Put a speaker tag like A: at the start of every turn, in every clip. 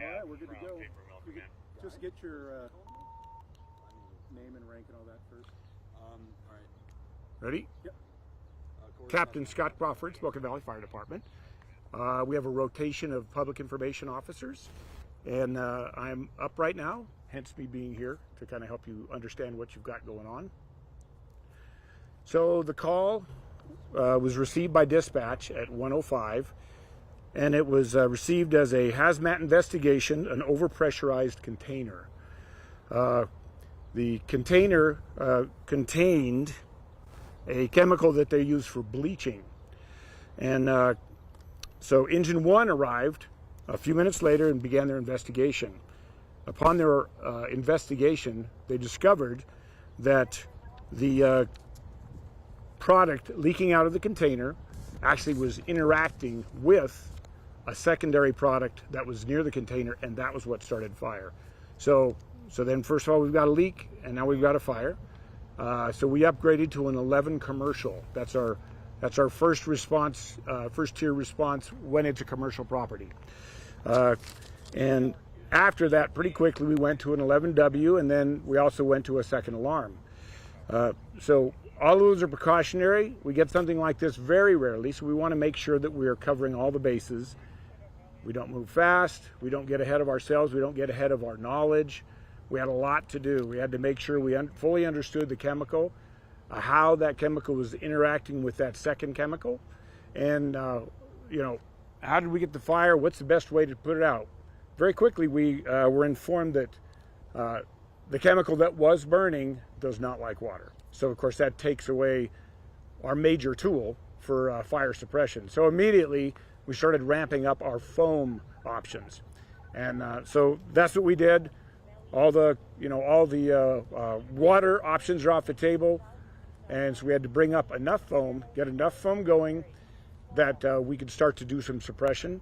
A: right, we're good to go. Just get your name and rank and all that first.
B: All right.
C: Ready?
A: Yep.
C: Captain Scott Crawford, Spokane Valley Fire Department. We have a rotation of public information officers, and I'm up right now, hence me being here to kind of help you understand what you've got going on. So the call was received by dispatch at 1:05, and it was received as a haz-mat investigation, an overpressurized container. The container contained a chemical that they use for bleaching. And so Engine 1 arrived a few minutes later and began their investigation. Upon their investigation, they discovered that the product leaking out of the container actually was interacting with a secondary product that was near the container, and that was what started fire. So then first of all, we've got a leak, and now we've got a fire. So we upgraded to an 11 commercial. That's our first response, first tier response when it's a commercial property. And after that, pretty quickly, we went to an 11W, and then we also went to a second alarm. So all of those are precautionary. We get something like this very rarely, so we want to make sure that we are covering all the bases. We don't move fast. We don't get ahead of ourselves. We don't get ahead of our knowledge. We had a lot to do. We had to make sure we fully understood the chemical, how that chemical was interacting with that second chemical, and how did we get the fire? What's the best way to put it out? Very quickly, we were informed that the chemical that was burning does not like water. So, of course, that takes away our major tool for fire suppression. So immediately, we started ramping up our foam options. And so that's what we did. All the water options are off the table. And so we had to bring up enough foam, get enough foam going that we could start to do some suppression.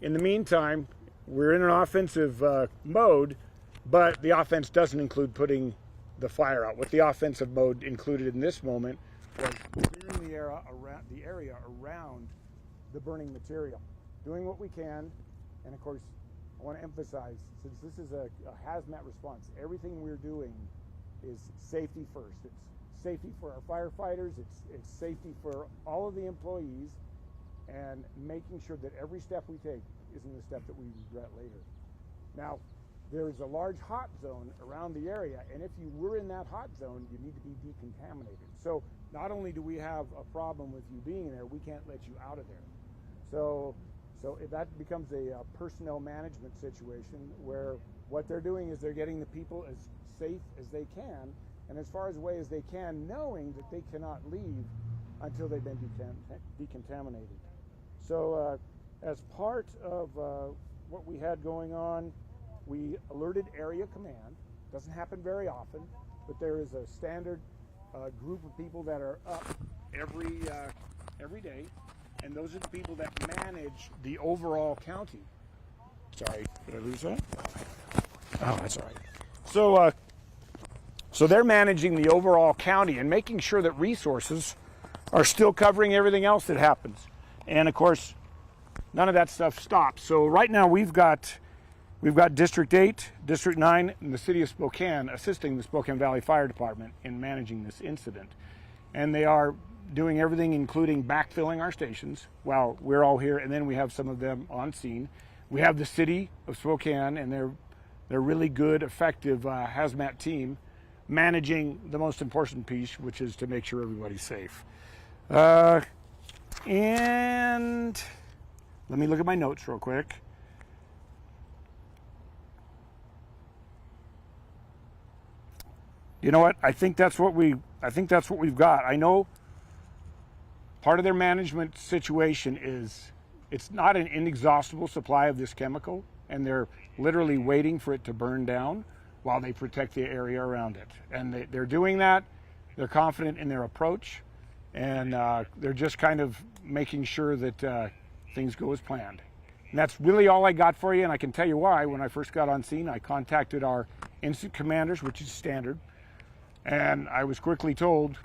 C: In the meantime, we're in an offensive mode, but the offense doesn't include putting the fire out. What the offensive mode included in this moment was clearing the area around the burning material, doing what we can, and of course, I want to emphasize, since this is a hazmat response, everything we're doing is safety first. It's safety for our firefighters, it's safety for all of the employees, and making sure that every step we take isn't a step that we regret later. Now, there is a large hot zone around the area, and if you were in that hot zone, you need to be decontaminated. So not only do we have a problem with you being there, we can't let you out of there. So if that becomes a personnel management situation where what they're doing is they're getting the people as safe as they can, and as far away as they can, knowing that they cannot leave until they've been decontaminated. So as part of what we had going on, we alerted area command. Doesn't happen very often, but there is a standard group of people that are up every day, and those are the people that manage the overall county. Sorry, did I lose that? Oh, that's all right. So they're managing the overall county and making sure that resources are still covering everything else that happens. And of course, none of that stuff stops. So right now we've got District 8, District 9, and the City of Spokane assisting the Spokane Valley Fire Department in managing this incident. And they are doing everything, including backfilling our stations while we're all here, and then we have some of them on scene. We have the City of Spokane, and they're really good, effective hazmat team managing the most important piece, which is to make sure everybody's safe. And let me look at my notes real quick. You know what? I think that's what we've got. I know part of their management situation is it's not an inexhaustible supply of this chemical, and they're literally waiting for it to burn down while they protect the area around it. And they're doing that. They're confident in their approach, and they're just kind of making sure that things go as planned. And that's really all I got for you, and I can tell you why. When I first got on scene, I contacted our incident commanders, which is standard, and I was quickly told,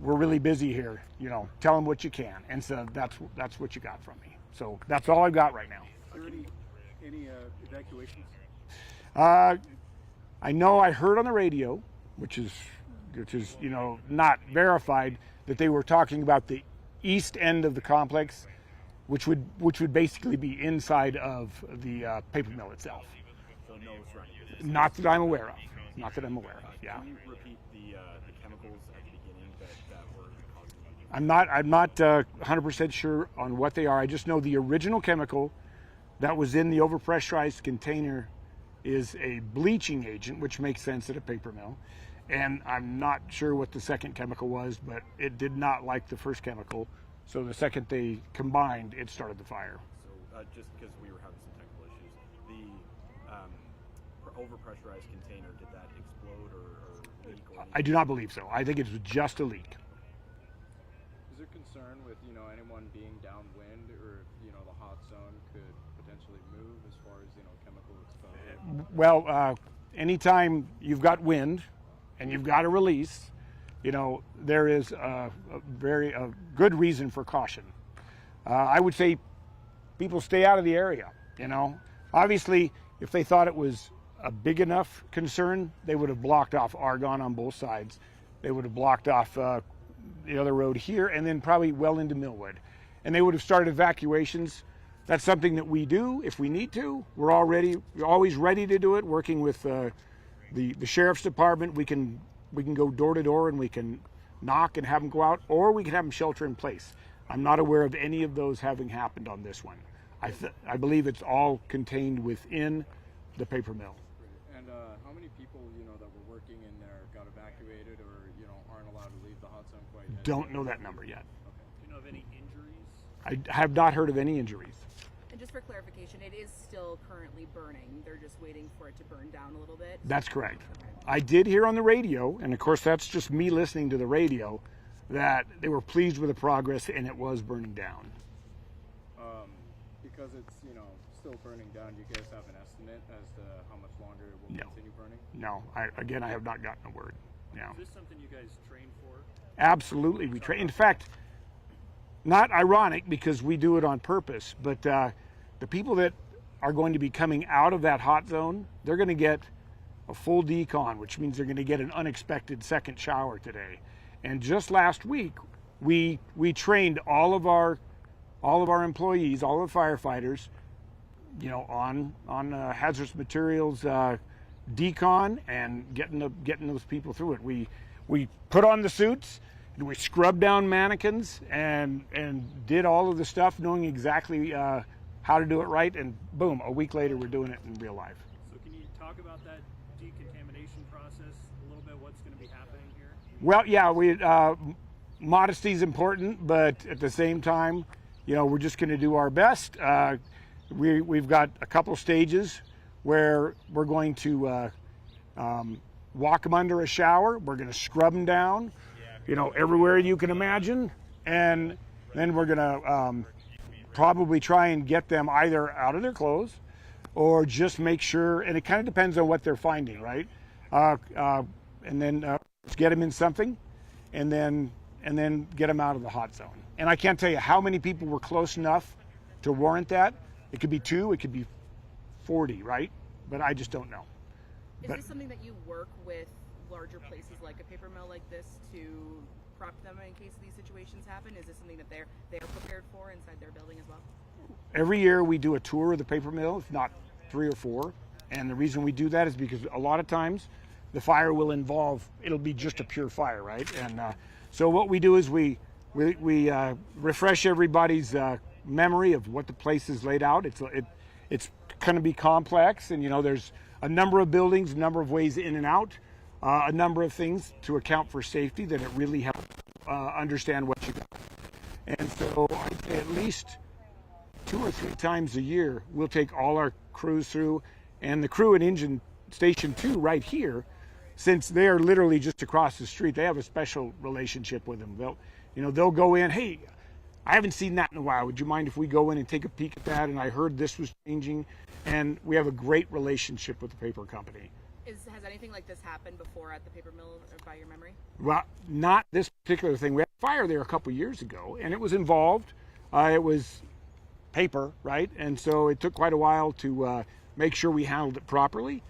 C: we're really busy here, tell them what you can. And so that's what you got from me. So that's all I've got right now.
A: Any evacuations?
C: I know I heard on the radio, which is not verified, that they were talking about the east end of the complex, which would basically be inside of the paper mill itself.
A: So no surrounding.
C: Not that I'm aware of. Not that I'm aware of. Yeah.
A: Can you repeat the chemicals at the beginning that were causing?
C: I'm not 100% sure on what they are. I just know the original chemical that was in the overpressurized container is a bleaching agent, which makes sense at a paper mill. And I'm not sure what the second chemical was, but it did not like the first chemical. So the second they combined, it started the fire.
A: So just because we were having some technical issues, the overpressurized container, did that explode or leak?
C: I do not believe so. I think it was just a leak.
B: Is there concern with anyone being downwind, or if the hot zone could potentially move as far as chemical exposure?
C: Well, anytime you've got wind and you've got a release, there is a very good reason for caution. I would say people stay out of the area. Obviously, if they thought it was a big enough concern, they would have blocked off Argonne on both sides. They would have blocked off the other road here, and then probably well into Millwood, and they would have started evacuations. That's something that we do if we need to. We're always ready to do it. Working with the sheriff's department, we can go door to door and we can knock and have them go out, or we can have them shelter in place. I'm not aware of any of those having happened on this one. I believe it's all contained within the paper mill.
B: And how many people that were working in there got evacuated, or aren't allowed to leave the hot zone quite yet?
C: Don't know that number yet.
B: Okay.
A: Do you know of any injuries?
C: I have not heard of any injuries.
D: And just for clarification, it is still currently burning. They're just waiting for it to burn down a little bit.
C: That's correct. I did hear on the radio, and of course that's just me listening to the radio, that they were pleased with the progress and it was burning down.
B: Because it's still burning down, do you guys have an estimate as to how much longer it will continue burning?
C: No. I have not gotten a word. No.
A: Is this something you guys train for?
C: Absolutely, we train. In fact, not ironic because we do it on purpose, but the people that are going to be coming out of that hot zone, they're going to get a full decon, which means they're going to get an unexpected second shower today. And just last week, we trained all of our employees, all of the firefighters, on hazardous materials decon and getting those people through it. We put on the suits and we scrubbed down mannequins and did all of the stuff, knowing exactly how to do it right. And boom, a week later, we're doing it in real life.
A: So can you talk about that decontamination process a little bit? What's going to be happening here?
C: Well, yeah, modesty is important, but at the same time, we're just going to do our best. We've got a couple stages where we're going to walk them under a shower. We're going to scrub them down, everywhere you can imagine. And then we're going to probably try and get them either out of their clothes or just make sure, and it kind of depends on what they're finding, right? And then get them in something and then get them out of the hot zone. And I can't tell you how many people were close enough to warrant that. It could be 2, it could be 40, right? But I just don't know.
D: Is this something that you work with larger places like a paper mill like this to prep them in case these situations happen? Is this something that they're prepared for inside their building as well?
C: Every year we do a tour of the paper mill, if not 3 or 4. And the reason we do that is because a lot of times the fire will involve, it'll be just a pure fire, right? And so what we do is we refresh everybody's memory of what the place is laid out. It's going to be complex, and there's a number of buildings, a number of ways in and out, a number of things to account for safety that it really helps understand what you got. And so I'd say at least 2 or 3 times a year we'll take all our crews through, and the crew at Engine Station 2 right here, since they are literally just across the street, they have a special relationship with them. They'll go in, hey, I haven't seen that in a while. Would you mind if we go in and take a peek at that? And I heard this was changing. And we have a great relationship with the paper company.
D: Has anything like this happened before at the paper mill, by your memory?
C: Well, not this particular thing. We had a fire there a couple years ago, and it was involved. It was paper, right? And so it took quite a while to make sure we handled it properly,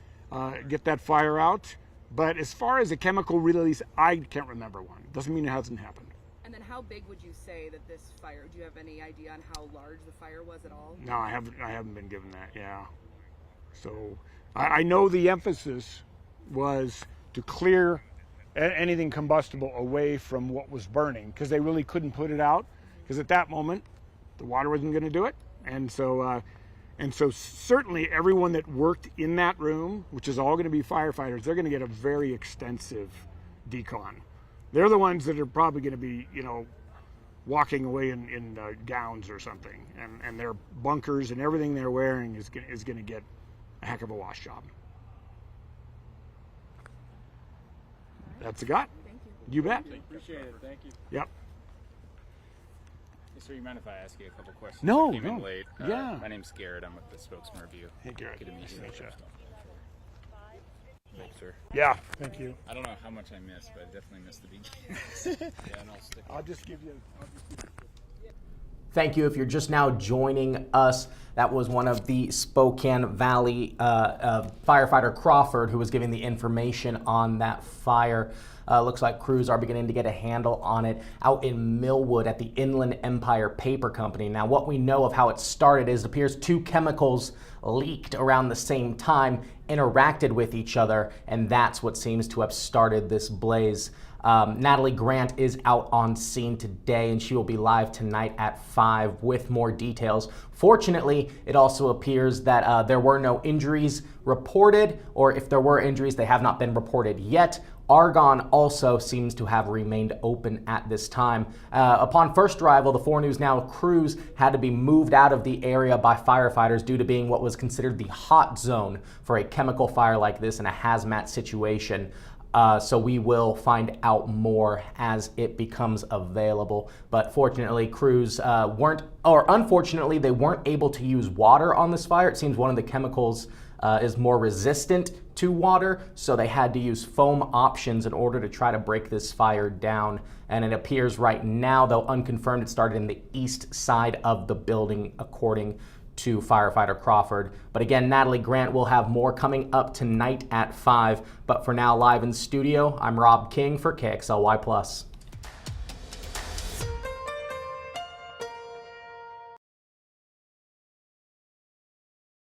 C: get that fire out. But as far as a chemical release, I can't remember one. Doesn't mean it hasn't happened.
D: And then how big would you say that this fire, do you have any idea on how large the fire was at all?
C: No, I haven't been given that, yeah. So I know the emphasis was to clear anything combustible away from what was burning, because they really couldn't put it out, because at that moment the water wasn't going to do it. And so certainly everyone that worked in that room, which is all going to be firefighters, they're going to get a very extensive decon. They're the ones that are probably going to be, walking away in gowns or something, and their bunkers and everything they're wearing is going to get a heck of a wash job. That's a got.
D: Thank you.
C: You bet.
B: Appreciate it. Thank you.
C: Yep.
E: Sir, you mind if I ask you a couple questions?
C: No,
E: I came in
C: no.
E: late.
C: Yeah.
E: My name's Garrett. I'm with the Spokesman Review.
C: Hey, Garrett.
E: Good to meet you.
C: Nice to meet
E: Thanks, sir.
C: Yeah. Thank you.
E: I don't know how much I missed, but I definitely missed the beginning. Yeah, and I'll stick.
C: I'll just give you.
F: Thank you. If you're just now joining us, that was one of the Spokane Valley firefighter Crawford who was giving the information on that fire. Looks like crews are beginning to get a handle on it out in Millwood at the Inland Empire Paper Company. Now, what we know of how it started is it appears two chemicals leaked around the same time, interacted with each other, and that's what seems to have started this blaze. Natalie Grant is out on scene today, and she will be live tonight at 5 with more details. Fortunately, it also appears that there were no injuries reported, or if there were injuries, they have not been reported yet. Argonne also seems to have remained open at this time. Upon first arrival, the 4 News Now crews had to be moved out of the area by firefighters due to being what was considered the hot zone for a chemical fire like this in a hazmat situation. So we will find out more as it becomes available. But fortunately, crews unfortunately, they weren't able to use water on this fire. It seems one of the chemicals is more resistant to water, so they had to use foam options in order to try to break this fire down. And it appears right now, though unconfirmed, it started in the east side of the building, according to firefighter Crawford. But again, Natalie Grant will have more coming up tonight at 5. But for now, live in studio, I'm Rob King for KXLY+.